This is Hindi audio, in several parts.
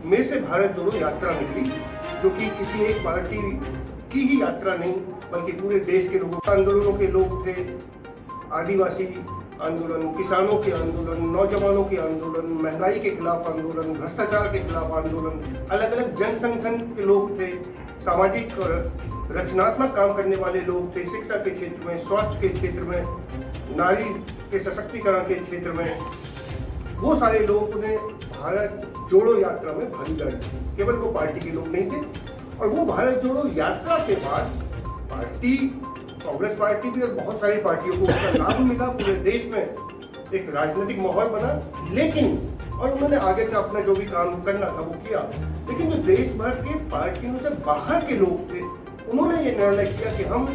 में से भारत जोड़ो यात्रा निकली, जो कि किसी एक पार्टी की ही यात्रा नहीं बल्कि पूरे देश के लोगों, आंदोलनों के लोग थे। आदिवासी आंदोलन, किसानों के आंदोलन, नौजवानों के आंदोलन, महंगाई के खिलाफ आंदोलन, भ्रष्टाचार के खिलाफ आंदोलन, अलग अलग जन संगठन के लोग थे, सामाजिक और रचनात्मक काम करने वाले लोग थे, शिक्षा के क्षेत्र में, स्वास्थ्य के क्षेत्र में, नारी के सशक्तिकरण के क्षेत्र में। वो सारे लोगों ने भारत जोड़ो यात्रा में भागीदारी की। केवल वो पार्टी के लोग नहीं थे। और वो भारत जोड़ो यात्रा के बाद पार्टी, कांग्रेस पार्टी भी और बहुत सारी पार्टियों को उसका लाभ मिला। पूरे देश में एक राजनीतिक माहौल बना, लेकिन और उन्होंने आगे का अपना जो भी काम करना था वो किया। लेकिन जो देश भर के पार्टियों से बाहर के लोग थे, उन्होंने ये निर्णय किया कि हम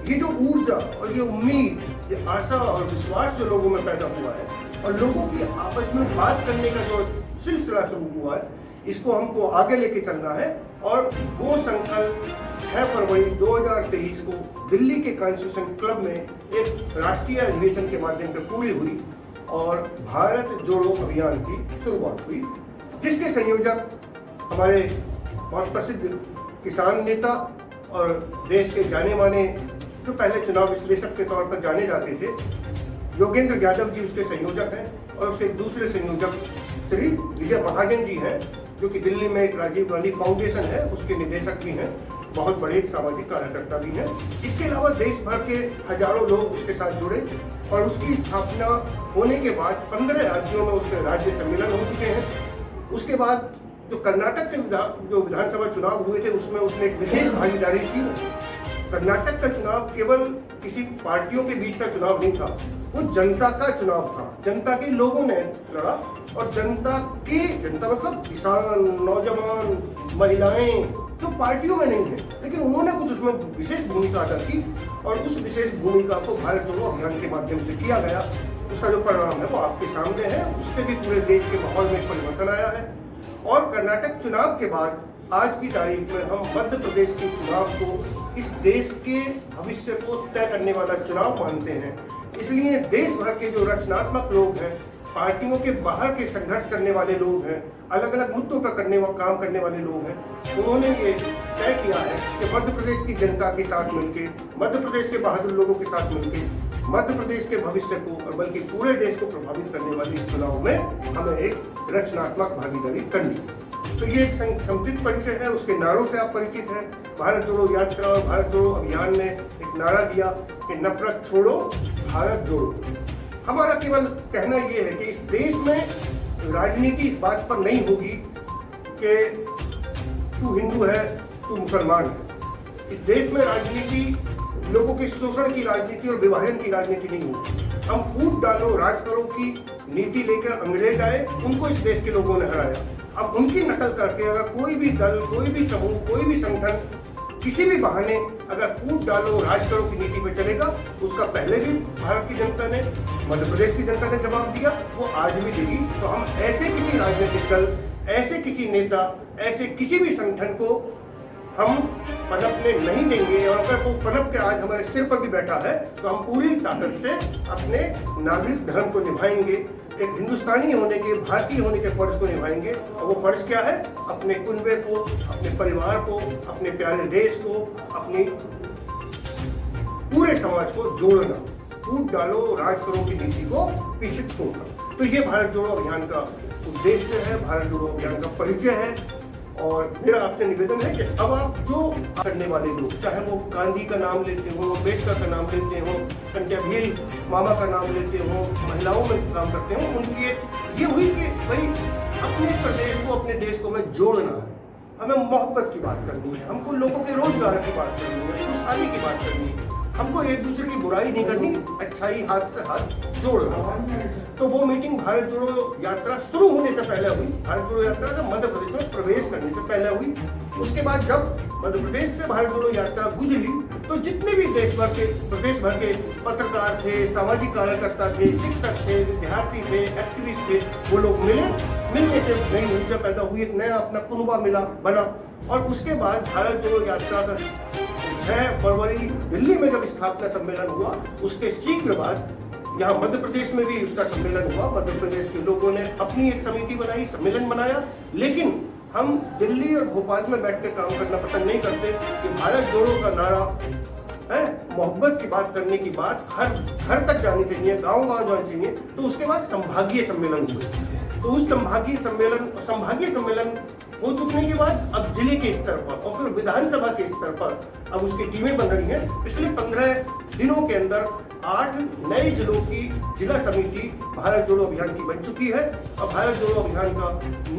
ये जो ऊर्जा और ये उम्मीद, ये आशा और विश्वास जो लोगों में पैदा हुआ है और लोगों की आपस में बात करने का जो सिलसिला शुरू हुआ है, इसको हमको आगे लेके चलना है। और वो संकल्प 6 फरवरी 2023 को दिल्ली के कॉन्स्टिट्यूशन क्लब में एक राष्ट्रीय अधिवेशन के माध्यम से पूरी हुई और भारत जोड़ो अभियान की शुरुआत हुई, जिसके संयोजक हमारे बहुत प्रसिद्ध किसान नेता और देश के जाने माने, जो पहले चुनाव विश्लेषक के तौर पर जाने जाते थे, योगेंद्र यादव जी उसके संयोजक हैं। और उसके दूसरे संयोजक श्री विजय महाजन जी हैं, जो कि दिल्ली में एक राजीव गांधी फाउंडेशन है, उसके निदेशक भी हैं, बहुत बड़े सामाजिक कार्यकर्ता भी हैं। इसके अलावा देश भर के हजारों लोग उसके साथ जुड़े और उसकी स्थापना होने के बाद 15 राज्यों में उसके राज्य सम्मेलन हो चुके हैं। उसके बाद जो कर्नाटक के जो विधानसभा चुनाव हुए थे, उसमें उसने एक विशेष भागीदारी की। कर्नाटक का चुनाव केवल किसी पार्टियों के बीच का चुनाव नहीं था, वो जनता का चुनाव था। जनता के लोगों ने लड़ा और जनता मतलब किसान, नौजवान, महिलाएं, जो पार्टियों में नहीं है, लेकिन उन्होंने कुछ उसमें विशेष भूमिका अदा की और उस विशेष भूमिका को भारत जोड़ो अभियान के माध्यम से किया गया। उसका जो परिणाम है वो आपके सामने है। उससे भी पूरे देश के माहौल में परिवर्तन आया है। और कर्नाटक चुनाव के बाद आज की तारीख में हम मध्य प्रदेश के चुनाव को इस देश के भविष्य को तय करने वाला चुनाव मानते हैं। इसलिए देश भर के जो रचनात्मक लोग हैं, पार्टियों के बाहर के संघर्ष करने वाले लोग हैं, अलग अलग मुद्दों पर काम करने वाले लोग हैं, उन्होंने ये तय किया है कि मध्य प्रदेश की जनता के साथ मिलकर, मध्य प्रदेश के बहादुर लोगों के साथ मिलकर मध्य प्रदेश के भविष्य को और बल्कि पूरे देश को प्रभावित करने वाले इस चुनाव में हमें एक रचनात्मक भागीदारी करनी है। तो ये एक संक्षिप्त परिचय है, उसके नारों से आप परिचित हैं। भारत जोड़ो यात्रा और भारत जोड़ो अभियान ने एक नारा दिया कि नफरत छोड़ो, भारत जोड़ो। हमारा केवल कहना ये है कि इस देश में राजनीति इस बात पर नहीं होगी कि तू हिंदू है, तू मुसलमान है। इस देश में राजनीति लोगों के शोषण की राजनीति और विभाजन की राजनीति नहीं होगी। हम फूट डालो राज करो की नीति लेकर अंग्रेज आए, उनको इस देश के लोगों ने हराया। अब उनकी नकल करके अगर कोई भी दल, कोई भी समूह, कोई भी संगठन किसी भी बहाने अगर फूट डालो राज करो की नीति पर चलेगा, उसका पहले भी भारत की जनता ने, मध्य प्रदेश की जनता ने जवाब दिया, वो आज भी देगी। तो हम ऐसे किसी राजनीतिक दल, ऐसे किसी नेता, ऐसे किसी भी संगठन को हम पनपने नहीं देंगे। और अगर वो पनप के आज हमारे सिर पर भी बैठा है तो हम पूरी ताकत से अपने नागरिक धर्म को निभाएंगे, एक हिंदुस्तानी होने के, भारतीय होने के फर्ज को निभाएंगे। और वो फर्ज क्या है? अपने कुनबे को, अपने परिवार को, अपने प्यारे देश को, अपनी पूरे समाज को जोड़ना, फूट डालो राज करो की नीति को पीछे छोड़ना। तो ये भारत जोड़ो अभियान का उद्देश्य है, भारत जोड़ो अभियान का परिचय है। और मेरा आपसे निवेदन है कि अब आप जो करने वाले लोग, चाहे वो गांधी का नाम लेते हो, अम्बेडकर का नाम लेते हो, कंट्याभील मामा का नाम लेते हो, महिलाओं में काम करते हो, उनकी ये हुई कि भाई अपने प्रदेश को, अपने देश को हमें जोड़ना है, हमें मोहब्बत की बात करनी है, हमको लोगों के रोजगार की बात करनी है, खुशहाली की बात करनी है, हमको एक दूसरे की बुराई नहीं करनी, अच्छाई हाथ से हाथ जोड़ना। तो वो मीटिंग भारत जोड़ो यात्रा शुरू होने से पहले हुई, भारत जोड़ो यात्रा जब मध्य प्रदेश में प्रवेश करने से पहले हुई। उसके बाद जब मध्य प्रदेश से भारत जोड़ो यात्रा गुजरी तो जितने भी प्रदेश भर के पत्रकार थे, सामाजिक कार्यकर्ता थे, शिक्षक थे, विद्यार्थी थे, एक्टिविस्ट थे, वो लोग मिलने से नई ऊर्जा पैदा हुई, एक नया अपना कुनबा बना। और उसके बाद भारत जोड़ो यात्रा का 6 फरवरी दिल्ली में जब स्थापना सम्मेलन हुआ, उसके शीघ्र बाद यहाँ मध्य प्रदेश में भी उसका सम्मेलन हुआ। मध्य प्रदेश के लोगों ने अपनी एक समिति बनाई, सम्मेलन बनाया, लेकिन हम दिल्ली और भोपाल में बैठ के काम करना पसंद नहीं करते कि भारत जोड़ो का नारा है, मोहब्बत की बात करने की बात हर घर तक जानी चाहिए, गांव गांव जानी चाहिए। तो उसके बाद संभागीय सम्मेलन हुए, तो उस संभागीय सम्मेलन हो चुकने के बाद अब जिले के स्तर पर और फिर विधानसभा के स्तर पर अब उसकी टीमें बन रही हैं। पिछले 15 दिनों के अंदर 8 नए जिलों की जिला समिति भारत जोड़ो अभियान की बन चुकी है और भारत जोड़ो अभियान का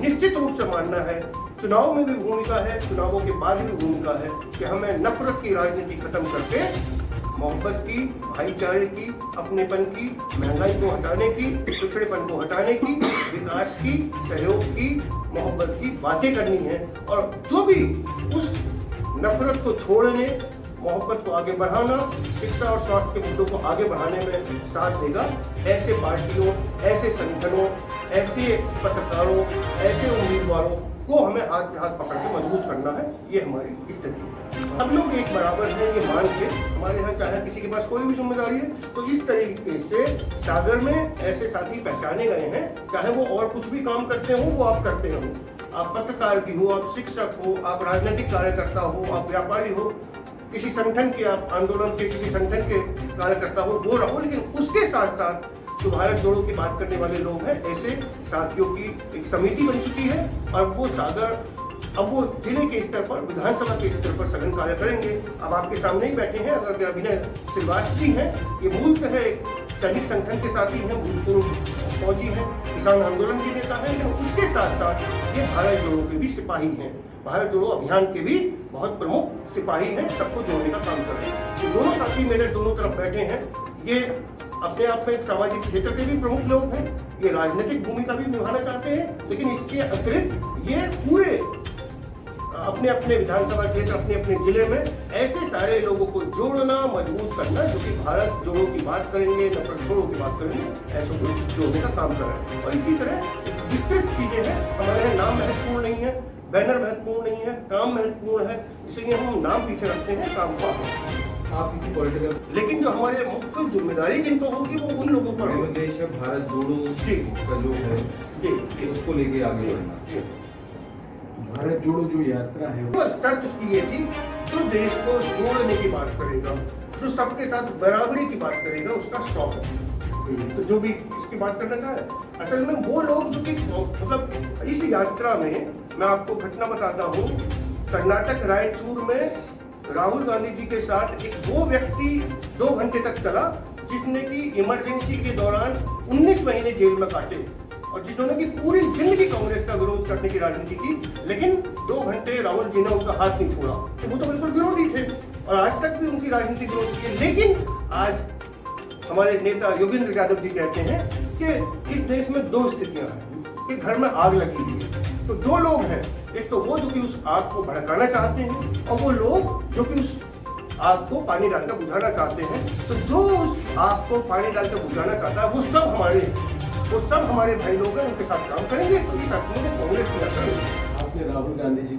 निश्चित रूप से मानना है, चुनाव में भी भूमिका है, चुनावों के बाद भी भूमिका है कि हमें नफरत की राजनीति खत्म करके मोहब्बत की, भाईचारे की, अपनेपन की, महंगाई को हटाने की, पिछड़ेपन को हटाने की, विकास की, सहयोग की, मोहब्बत की बातें करनी है। और जो भी उस नफरत को छोड़ने, मोहब्बत को आगे बढ़ाना, शिक्षा और स्वास्थ्य के मुद्दों को आगे बढ़ाने में साथ देगा, ऐसे पार्टियों, ऐसे संगठनों, ऐसे पत्रकारों, ऐसे उम्मीदवारों को हमें हाथ से हाथ पकड़ के मजबूत करना है। ये हमारी स्थिति है। हम लोग एक बराबर हैं, ये मान के हमारे यहाँ चाहे किसी के पास कोई भी जिम्मेदारी है, तो इस तरीके से सागर में ऐसे साथी पहचाने गए हैं, चाहे वो और कुछ भी काम करते हो, वो आप करते हो, आप पत्रकार भी हो, आप शिक्षक हो, आप राजनीतिक कार्यकर्ता हो, आप व्यापारी हो, किसी संगठन के, आप आंदोलन के किसी संगठन के कार्यकर्ता हो, वो रहो। लेकिन उसके साथ साथ जो भारत जोड़ो की बात करने वाले लोग हैं, ऐसे साथियों की एक समिति बन चुकी है और वो सागर अब वो जिले के स्तर पर, विधानसभा के स्तर पर सघन कार्य करेंगे। अब आपके सामने ही बैठे हैं, अगर अभिनय श्रीवास्तव जी हैं, ये मूलतः एक सैनिक संगठन के साथी हैं, भूतपूर्व फौजी हैं, किसान आंदोलन के नेता हैं, लेकिन उसके साथ साथ ये भारत जोड़ो के भी सिपाही हैं, भारत जोड़ो अभियान के भी बहुत प्रमुख सिपाही हैं, सबको जोड़ने का काम कर रहे हैं। तो दोनों साथी मेरे दोनों तरफ बैठे हैं, ये अपने आप में एक सामाजिक क्षेत्र के भी प्रमुख लोग हैं, ये राजनीतिक भूमिका भी निभाना चाहते हैं, लेकिन इसके अतिरिक्त ये पूरे अपने अपने विधानसभा क्षेत्र, अपने अपने जिले में ऐसे सारे लोगों को जोड़ना, मजबूत करना, जो कि भारत जोड़ो की बात करेंगे, नफरत छोड़ो की बात करेंगे, ऐसे को जोड़ने का काम कर रहे हैं। और इसी तरह विस्तृत चीजें हैं, हमारे यहाँ नाम महत्वपूर्ण नहीं है, बैनर महत्वपूर्ण नहीं है, काम महत्वपूर्ण है, इसलिए हम नाम पीछे रखते हैं, काम को आगे। आप किसी पॉलिटिकल, लेकिन जो हमारे मुख्य जिम्मेदारी जिनको होगी वो उन लोगों पर होगी। देश है भारत जोड़ो का जो है जी, उसको लेके आगे बढ़ना। भारत जोड़ो जो यात्रा है, शर्त उसकी ये थी, जो देश को जोड़ने की बात करेगा, जो सबके साथ बराबरी की बात करेगा, उसका स्टॉप है। तो जो भी इसकी बात करना चाह रहे हैं, असल में वो लोग जो कि मतलब इस यात्रा में, मैं आपको घटना बताता हूँ, कर्नाटक रायचूर में राहुल गांधी जी के साथ एक वो व्यक्ति 2 घंटे तक चला, जिसने की इमरजेंसी के दौरान 19 महीने जेल में काटे और जिन्होंने की पूरी जिंदगी कांग्रेस का विरोध करने की राजनीति की, लेकिन 2 घंटे राहुल जी ने उनका हाथ नहीं छोड़ा। तो वो तो बिल्कुल विरोधी थे और आज तक भी उनकी राजनीति विरोध की है। लेकिन आज हमारे नेता योगेंद्र यादव जी कहते हैं कि इस देश में 2 स्थितियां हैं कि घर में आग लगी हुई है। तो 2 लोग हैं, एक तो वो जो कि उस आग को भड़काना चाहते हैं और वो लोग जो कि उस आग को पानी डालकर बुझाना चाहते हैं। तो जो उस आग को पानी डालकर बुझाना चाहता है वो सब हमारे भाई लोग हैं, उनके साथ काम करेंगे। तो इस अर्थ में कांग्रेस की यात्रा आपने राहुल गांधी जी